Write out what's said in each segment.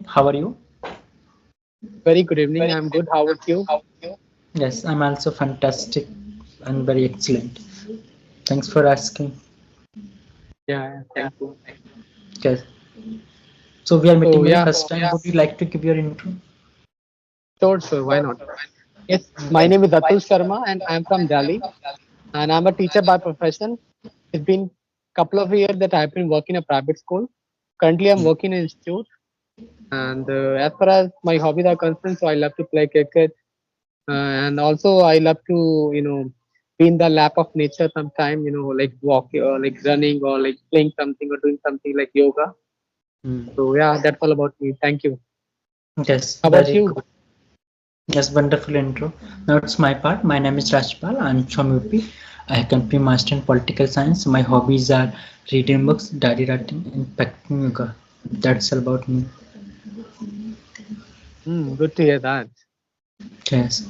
How are you? Very good evening. I'm good. How about you? Yes, I'm also fantastic and very excellent. Thanks for asking. Yeah, thank you. Okay, so we are meeting So very yeah, first time. Would you like to give your intro? sure, why not? Yes, my name is Atul Sharma and I'm from Delhi and I'm a teacher by profession. It's been couple of years that I've been working in a private school. Currently, I'm working in an institute. And as far as my hobbies are concerned, so I love to play cricket, and also I love to be in the lap of nature sometime. Like walk or like running or like playing something or doing something like yoga. Hmm. So yeah, that's all about me. Thank you. Yes, How about very you? good. Yes, wonderful intro. Now it's my part. My name is Rajpal. I'm from UP. I have complete master in political science. My hobbies are reading books, diary writing, and practicing yoga. That's all about me. Good to hear that. Yes.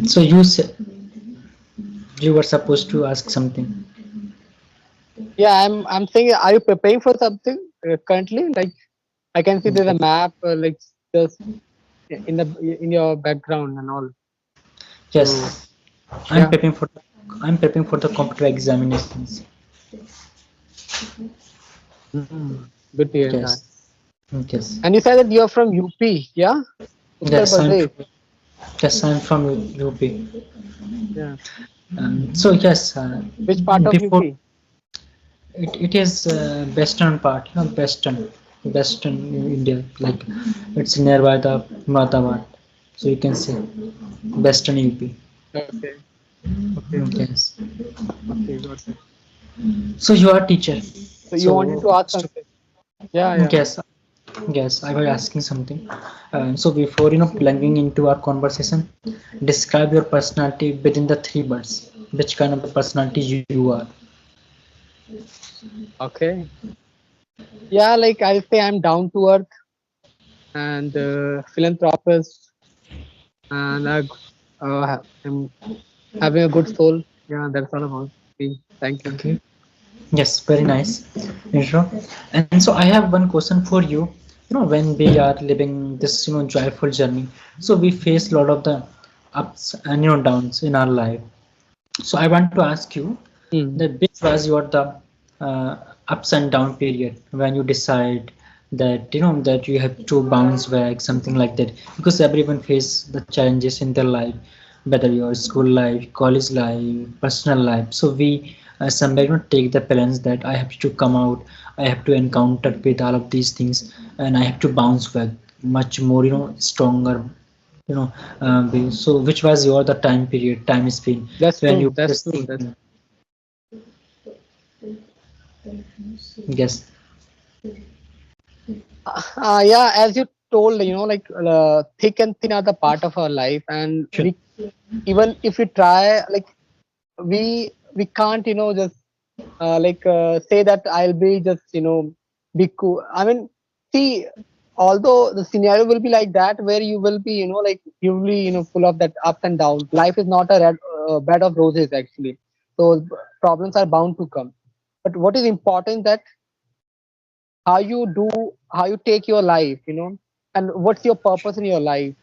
So you were supposed to ask something. Yeah, I'm saying, are you preparing for something currently? Like I can see there's a map, like just in your background and all. So Yes, I'm yeah, preparing for I'm preparing for the computer examinations. good to hear that. Yes, yes, And you said that you're from UP, yeah, Uttar yes. Pradesh. I'm from UP. Yeah, So yes, which part of before UP? it is western part, western India. Like it's nearby the Muradabad, so you can say western UP. Okay, okay, Yes. okay, got it. So you are teacher. So you wanted So to ask something? Yeah, yeah. yes, yes, I was asking something. So before plunging into our conversation, describe your personality within the three words. Which kind of a personality you are? Okay. Yeah, like I'll say I'm down to earth and philanthropist, and I'm having a good soul. Yeah, that's all about me. Thank you. Okay. Yes, very nice intro. And so I have one question for you. When we are living this joyful journey, so we face a lot of the ups and downs in our life. So I want to ask you Hmm. that which was your the uh, ups and down period when you decide that that you have to bounce back, something like that, because everyone face the challenges in their life, whether your school life, college life, personal life. So we somewhere take the plans that I have to come out, I have to encounter with all of these things, and I have to bounce back much more stronger, you know so which was your the time period, time span That's when you true. That's just true. That's thinking? Yes. yeah. As you told, like thick and thin are the part of our life, and Sure. we even if we try, like we can't, just say that I'll be just be cool. I mean, see, although the scenario will be like that, where you will be, like you will be, full of that ups and downs. Life is not a bed of roses actually. So problems are bound to come. But what is important that how you do, how you take your life, and what's your purpose in your life.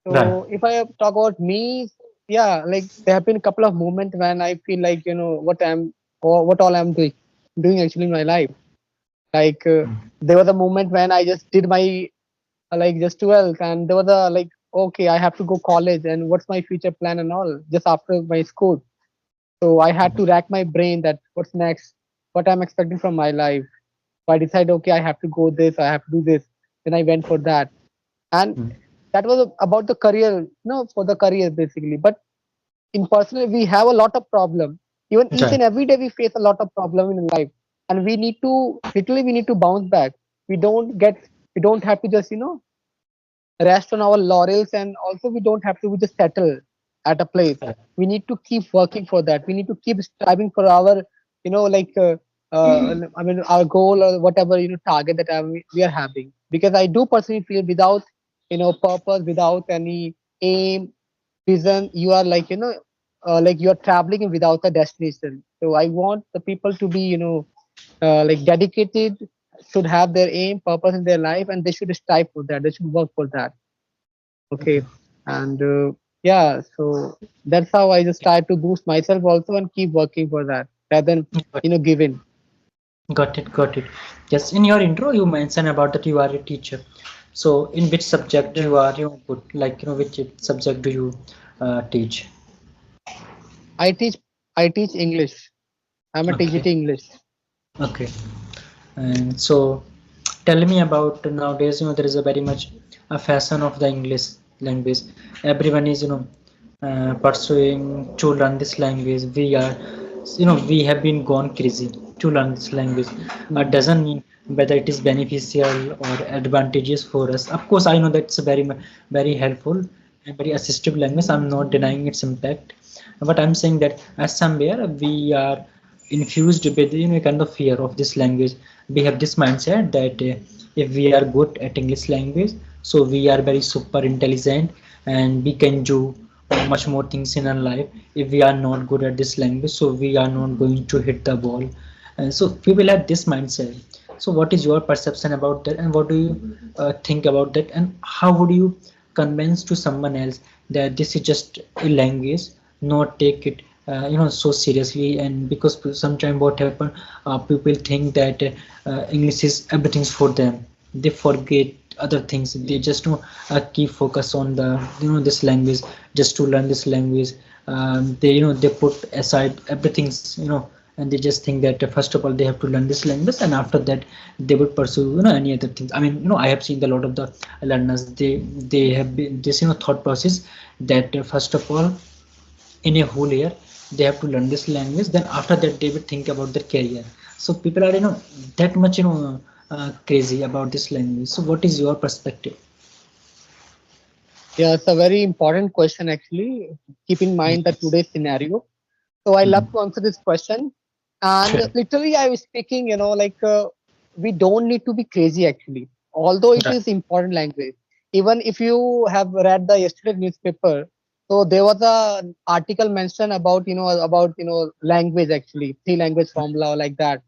Right. So if I talk about me, yeah, like there have been a couple of moments when I feel like what all I'm doing actually in my life. Like there was a moment when I just did my like just 12th, and there was a like okay, I have to go college, and what's my future plan and all just after my school. So I had to rack my brain that what's next, what I'm expecting from my life. So I decided okay, I have to go this, I have to do this. Then I went for that, and Mm. that was about the career, for the career basically. But in personal, we have a lot of problem. Even each Right. and every day, we face a lot of problem in life, and we need to literally we need to bounce back. We don't get, we don't have to just rest on our laurels, and also we don't have to just settle at a place. Right. We need to keep working for that. We need to keep striving for our, like I mean, our goal or whatever target that we are having. Because I do personally feel without purpose, without any aim, vision, you are like like you are traveling without a destination. So I want the people to be like dedicated should have their aim, purpose in their life, and they should strive for that. They should work for that. Okay, Okay. and yeah, so that's how I just try to boost myself also and keep working for that rather than give in. Got it, got it. Yes, in your intro, you mentioned about that you are a teacher. So, in which subject Yeah, you are, good? Like, which subject do you teach? I teach I teach English. I'm a Okay, TGT English. okay. And so, tell me about nowadays. There is a very much a fashion of the English language. Everyone is, pursuing to learn this language. We have been gone crazy to learn this language. Hmm. Doesn't mean whether it is beneficial or advantageous for us. Of course, I know that's very helpful and very assistive language. I'm not denying its impact, but I'm saying that as somewhere we are infused with a kind of fear of this language. We have this mindset that if we are good at English language, so we are very super intelligent and we can do much more things in our life. If we are not good at this language, so we are not going to hit the ball. And so people have this mindset. So what is your perception about that, and what do you think about that, and how would you convince to someone else that this is just a language, not take it so seriously? And because sometimes what happen, people think that English is everything for them. They forget other things. They just keep focus on the this language, just to learn this language. They they put aside everything, and they just think that first of all they have to learn this language, and after that they would pursue any other things. I mean, I have seen a lot of the learners. They have been this thought process that first of all in a whole year they have to learn this language, then after that they will think about their career. So people are that much crazy about this language. So what is your perspective? Yeah, it's a very important question actually. Keep in mind that Yes. today's scenario. So I love Mhm. to answer this question. And Sure. literally, I was speaking, we don't need to be crazy actually, although it Right. is important language. Even if you have read the yesterday newspaper, so there was a article mentioned about language actually, three language formula like that.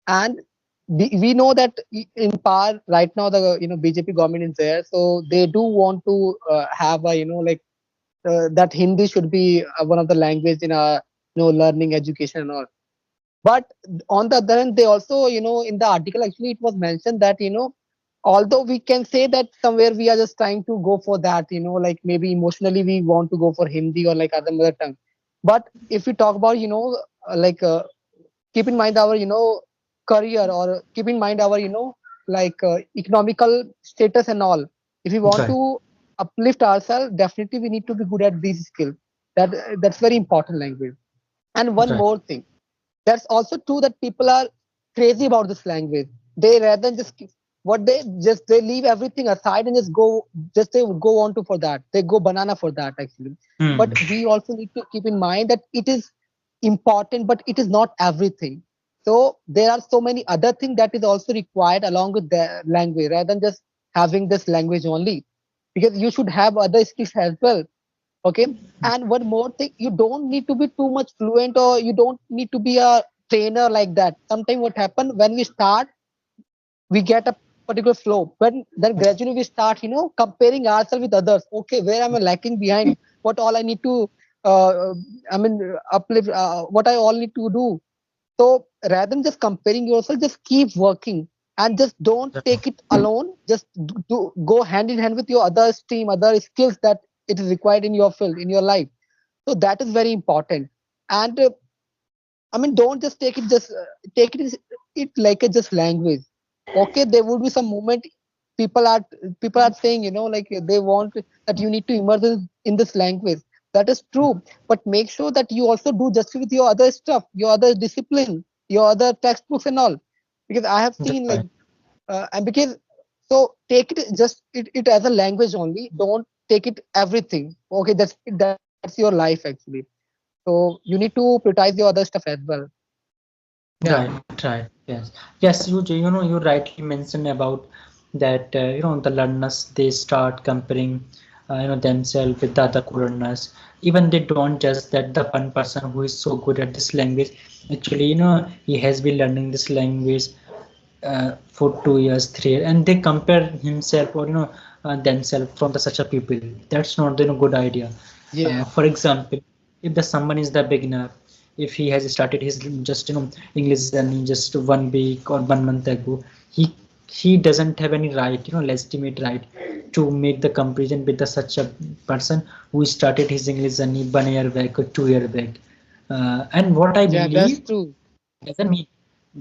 And we know that in power right now the BJP government is there, so they do want to have a that Hindi should be one of the language in our learning education and all. But on the other hand, they also in the article actually it was mentioned that although we can say that somewhere we are just trying to go for that, like maybe emotionally we want to go for Hindi or like other mother tongue. But if we talk about like keep in mind our career, or keep in mind our economical status and all. If we want Right. to uplift ourselves, definitely we need to be good at these skills. That's very important language. And one Right. more thing, that's also true that people are crazy about this language. They rather than just what they leave everything aside and just they go on to for that, they go banana for that actually. Hmm. But we also need to keep in mind that it is important, but it is not everything. So there are so many other things that is also required along with the language rather than just having this language only, because you should have other skills as well. Okay. And one more thing, you don't need to be too much fluent, or you don't need to be a trainer like that. Sometimes what happen when we start, we get a particular flow, but then gradually we start comparing ourselves with others. Okay, where am I lacking behind? What all I need to uh, I mean uplift, what I all need to do. So rather than just comparing yourself, just keep working and just don't take it alone. Just go hand in hand with your other stream, other skills that it is required in your field, in your life. So that is very important. And don't just take it like a just language. Okay, there would be some moment people are people are saying, like they want that you need to immerse in this language. That is true, but make sure that you also do justice with your other stuff, your other discipline, your other textbooks and all. Because I have seen like Right. and because so take it as a language only. Don't take it everything. Okay, that's your life actually. So you need to prioritize your other stuff as well. Yeah. Right, right. Yes. Yes, you rightly mentioned about that, the learners, they start comparing, themselves with the other learners. Even they don't judge that the one person who is so good at this language, actually, he has been learning this language for 2 years, 3 years, and they compare himself or themselves from the such a people. That's not good idea. Yeah, For example, if the someone is the beginner, if he has started his just English journey just 1 week or 1 month ago, he doesn't have any right, legitimate right to make the comparison with the such a person who started his English journey 1 year back or 2 year back. And what I yeah, believe that's true. doesn't mean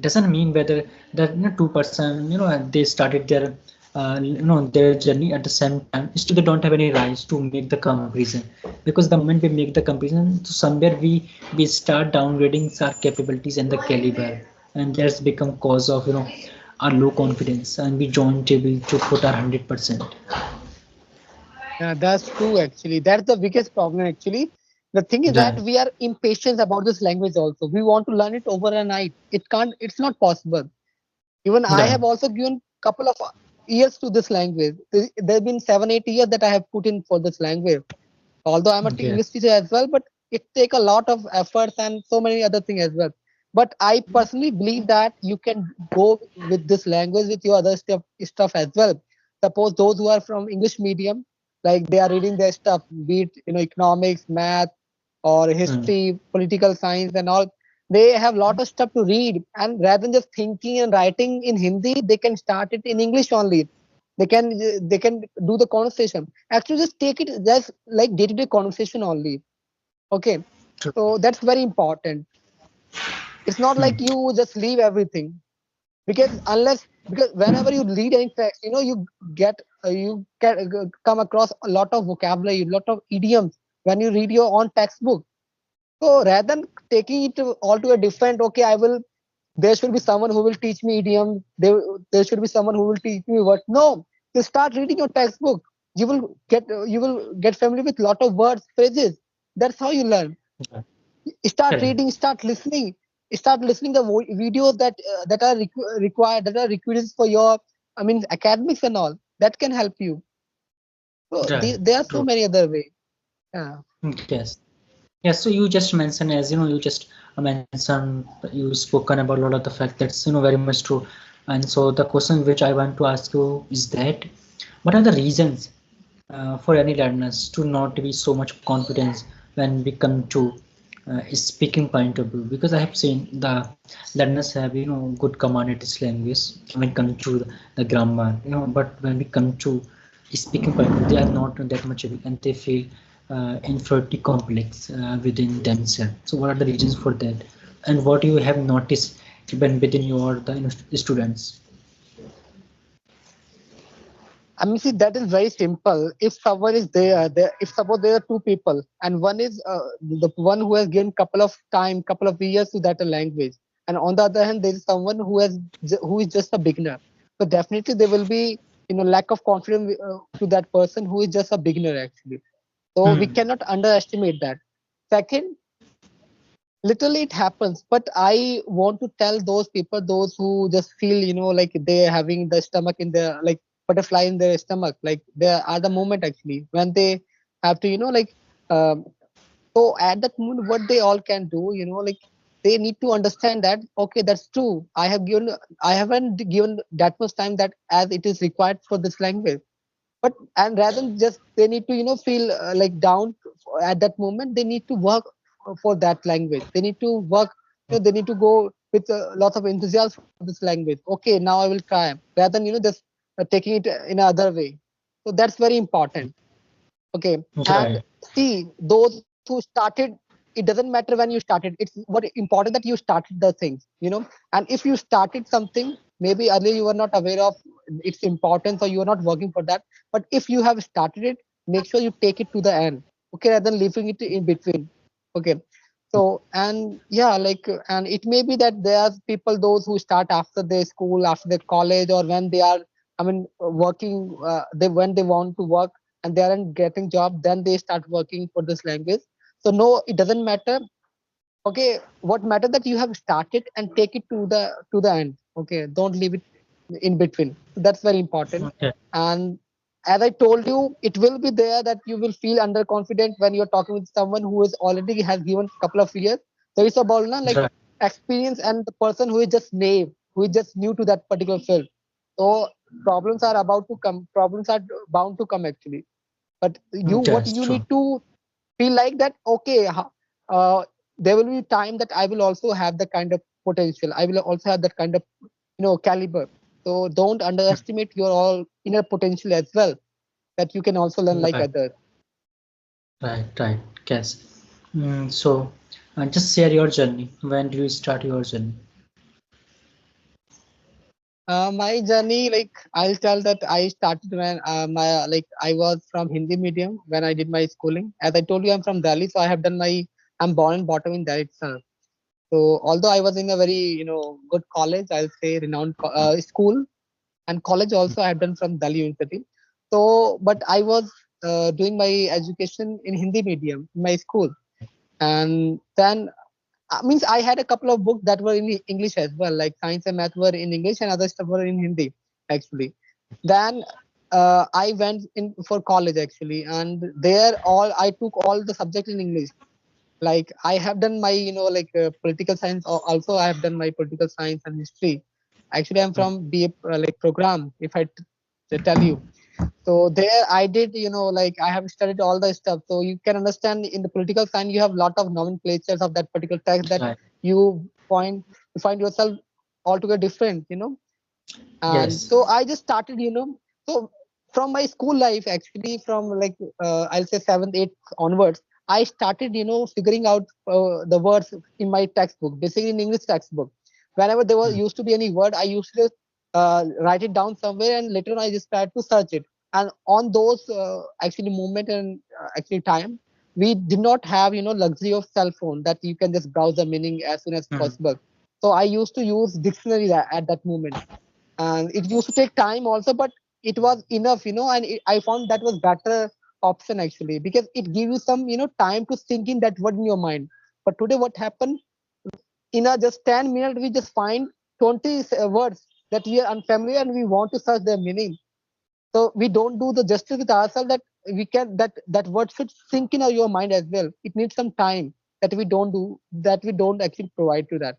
doesn't mean whether that two-person they started their their journey at the same time, still they don't have any rights to make the comparison, because the moment we make the comparison, so somewhere we start downgrading our capabilities and the caliber, and that's become cause of our low confidence, and we don't able to put our 100%. Yeah, that's true actually. That's the biggest problem actually. The thing is that Right. we are impatient about this language also. We want to learn it overnight. It's not possible. Even I Right. have also given couple of years to this language. There have been 7, 8 years that I have put in for this language. Although I'm a Yes. English teacher as well, but it take a lot of efforts and so many other things as well. But I personally believe that you can go with this language with your other stuff as well. Suppose those who are from English medium, like they are reading their stuff, be it economics, math, or Mm. history, political science, and all. They have lot of stuff to read, and rather than just thinking and writing in Hindi, they can start it in English only. They can do the conversation. Actually, just take it just like day-to-day conversation only. Okay, True. so that's very important. It's not Mm. like you just leave everything, because whenever you read any text, you come across a lot of vocabulary, a lot of idioms when you read your own textbook. So rather than taking it all to a different, okay, I will. There should be someone who will teach me idiom. There should be someone who will teach me what. No, you start reading your textbook. You will get familiar with lot of words, phrases. That's how you learn. Right. Start Correct. reading, start listening the videos that are required, that are requisites for your, I mean, academics and all. That can help you. So Right. there are so True. many other ways. Yeah. Yes. Yes, so you just mentioned, as you just mentioned, you spoken about a lot of the fact that's very much true. And so the question which I want to ask you is that what are the reasons for any learners to not be so much confidence when we come to a speaking point of view? Because I have seen the learners have good command at this language when it comes to the grammar, but when we come to speaking point of view, they are not that much able, and they feel inferiority complex within themselves. So what are the reasons for that, and what you have noticed when within your the students? I mean, see, that is very simple. If someone is there, if suppose there are two people, and one is the one who has given couple of years to that language, and on the other hand, there is someone who is just a beginner. So definitely there will be lack of confidence to that person who is just a beginner actually. So we Hmm. cannot underestimate that. Second, literally it happens, but I want to tell those people, those who just feel like they're having the stomach in their, like, butterfly in their stomach, like there are the moment actually when they have to um, so at that moment what they all can do, like, they need to understand that, okay, that's true, I haven't given that much time that as it is required for this language. But and rather than just they need to feel like down at that moment, they need to work for that language. They need to work, they need to go with lots of enthusiasm for this language. Okay, now I will try, rather than just taking it in another way. So that's very important. Okay. And Right. see, those who started, it doesn't matter when you started. It's what important that you started the things, and if you started something, maybe earlier you were not aware of its importance or you are not working for that. But if you have started it, make sure you take it to the end. Okay, rather than leaving it in between. Okay. So, and yeah, and it may be that there are people, those who start after their school, after their college, or when they are, I mean, working, when they want to work and they aren't getting job, then they start working for this language. So no, it doesn't matter. Okay, what matters that you have started and take it to the end. Okay, don't leave it in between. So that's very important. Okay. And as I told you, it will be there that you will feel underconfident when you're talking with someone who is already has given couple of years. There is a ball na, like Right. experience, and the person who is just naive. who is just new to that particular field. So problems are about to come. Problems are bound to come actually. But what That's you true. need to feel like that. Okay, there will be time that I will also have the kind of potential. I will also have that kind of caliber. So don't underestimate your all inner potential as well. That you can also learn like Right, others. right. Yes. So, just share your journey. When do you start your journey? My journey, like I'll tell that I started when my like I was from Hindi medium when I did my schooling. As I told you, I'm from Delhi, so I have done my. I'm born and bottom in Delhi itself. So although I was in a very good college, I'll say renowned school and college also I have done from Delhi University. So, but I was doing my education in Hindi medium in my school, and then means I had a couple of books that were in English as well, like science and math were in English and other stuff were in Hindi actually. Then I went in for college actually, and there all I took all the subjects in English. Like I have done my like political science. Also, I have done my political science and history. Actually, I'm from BA like program. If tell you, so there I did, like I have studied all the stuff. So you can understand in the political science you have lot of nomenclatures of that particular text that Right. you find you find yourself altogether different. And Yes. so I just started, so from my school life actually from like I'll say 7th, 8th onwards, I started, figuring out the words in my textbook, basically in English textbook. Whenever there was Mm, used to be any word, I used to write it down somewhere, and later on I just tried to search it. And on those actually moment and actually time, we did not have luxury of cell phone that you can just browse the meaning as soon as mm, possible. So I used to use dictionary at that moment, and it used to take time also, but it was enough, and I found that was better option actually, because it gives you some time to sink in that word in your mind. But today what happened, in a just 10 minutes we just find 20 words that we are unfamiliar and we want to search their meaning. So we don't do the justice with ourselves that we can that word should sink in your mind as well. It needs some time that we don't actually provide to that.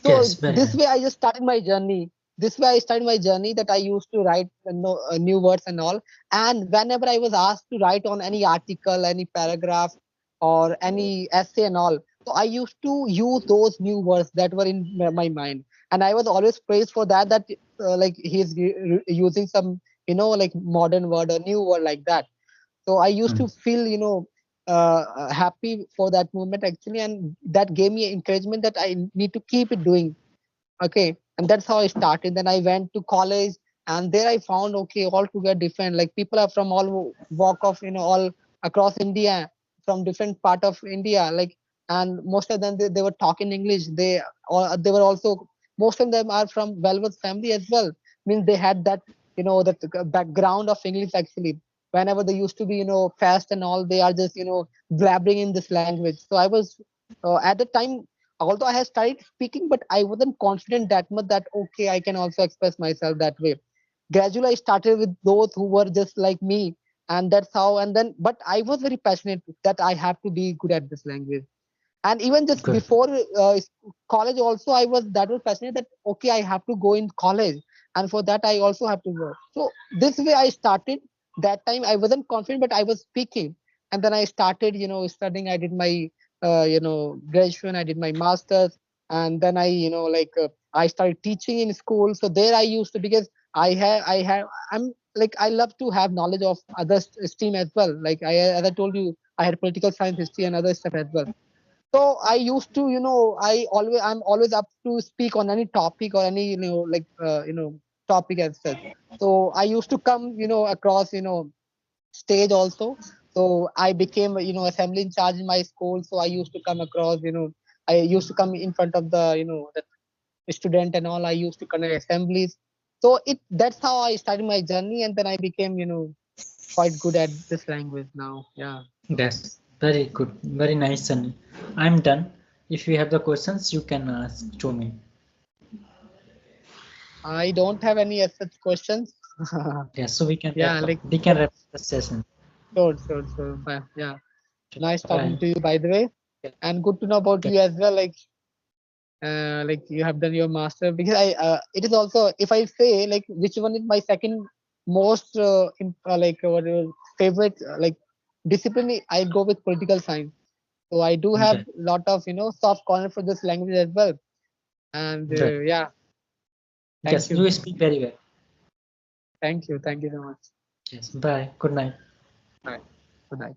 yes, So very this nice. way I just started my journey. This way I started my journey, that I used to write new words and all. And whenever I was asked to write on any article, any paragraph, or any essay and all, so I used to use those new words that were in my mind. And I was always praised for that, that like he's using some like modern word or new word like that. So I used Mm, to feel happy for that moment actually, and that gave me encouragement that I need to keep it doing. Okay, and that's how I started. Then I went to college, and there I found, okay, all together different, like people are from all walk of all across India, from different part of India, like, and most of them they were talking English. They were also, most of them are from well-versed family as well, means they had that that background of English actually. Whenever they used to be fast and all, they are just blabbering in this language. So I was at the time, although I had started speaking, but I wasn't confident that much that okay, I can also express myself that way. Gradually, I started with those who were just like me, and that's how. And then, but I was very passionate that I have to be good at this language. And even just good. before college, also I was that was passionate that okay, I have to go in college, and for that I also have to work. So this way I started. That time I wasn't confident, but I was speaking, and then I started studying. I did my graduation, I did my masters, and then I I started teaching in school. So there I used to, because I'm like I love to have knowledge of other stream as well. Like as I told you, I had political science, history, and other stuff as well. So I used to, I'm always up to speak on any topic or any, like, topic as such. So I used to come, across, stage also. So I became, assembly in charge in my school. So I used to come across, I used to come in front of the, the student and all. I used to conduct assemblies. So that's how I started my journey, and then I became, quite good at this language now. Yeah. That's very good. Very nice, Sunny. I'm done. If you have the questions, you can ask to me. I don't have any as such questions. Yeah, so we can Yeah, wrap up. like, We can wrap up the session. sure, sure, sure. But yeah, nice talking Bye. to you, by the way, and good to know about Yeah. you as well. Like, like you have done your master, because I it is also, if I say like which one is my second most what favorite discipline, I go with political science. So I do have Okay. lot of soft corner for this language as well. And Right. yeah, thank Yes, you, you speak very well. thank you so much. Yes. Bye. Good night. Bye. Good night.